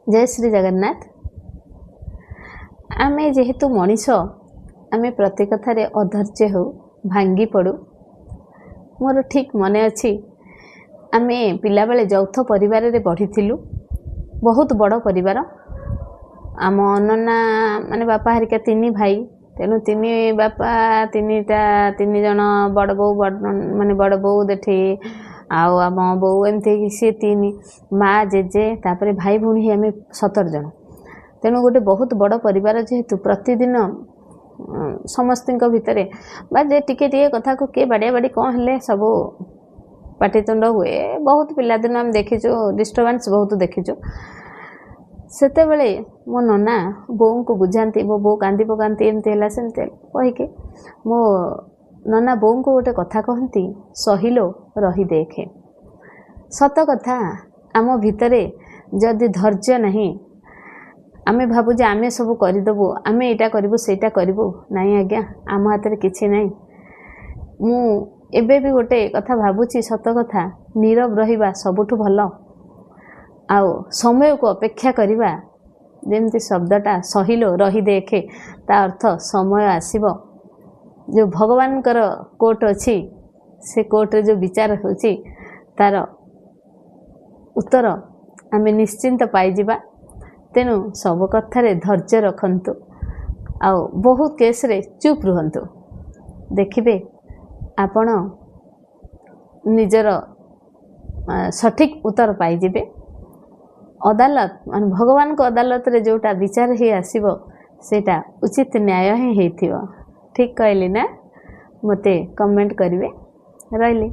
जय श्री जगन्नाथ। आमे जेहेतु मनीष आमे प्रति कथारे अधैर्य हो भांगी पड़ू। मोर ठीक मने अच्छी आमे पिला बेले यौथ परिवार रे बढ़ी बहुत बड़ परिवार। आम नना माने बापा हरिका तीन भाई तेणु तीन बापा तीन जन बड़ बो माने बड़ बो देठी आउ आम बो एमती सी तीन माँ जेजे तापर भाई भूणी आम 17 जन। तेणु गोटे बहुत बड़ परिवार जेहेतु प्रतिदिन समस्त भितर जे टिके टिके कथा को किए बाड़िया बाड़ी कौन हेले सब पाटितुंड हुए। बहुत पिलादिन आम देखीचु डिस्टर्बांस बहुत देखीचु। सेते बेले मो नना बोऊ को बुझाती मो बो कांदी पकाती एमती है सेमती कहीकि मो नना बोऊ को गोटे कथा कहती सहिलो रही देखे। सत कथा आम भितरे जदि धैर्य नहीं आमे भाबु जे आमे सब करदेबु आमे एटा करिबु सेटा करिबु नहीं आज्ञा आम हाथ में किछि नहीं। मु एबे भी गोटे कथा भाबुची सत कथा नीरव रहिबा सबुठु भल। आउ समय को अपेक्षा करिबा जेमती शब्दटा सहिलो रही देखे ता अर्थ समय आसीबो जो भगवान कर कोर्ट अच्छी से कोर्ट रे जो विचार होची तार उत्तर आमे निश्चिंत पाइजिबा। तेणु सब कथारे धैर्य रखंतु आउ बहुत केस रे चुप रुहंतु देखिबे आपण निजर सठिक उत्तर पाइजिबे। अदालत मान भगवान को अदालत रे जोटा विचार ही आसीबो सेटा उचित न्याय ही हेथिबो। ठीक कहली ना मते कमेंट करिवे रहिली।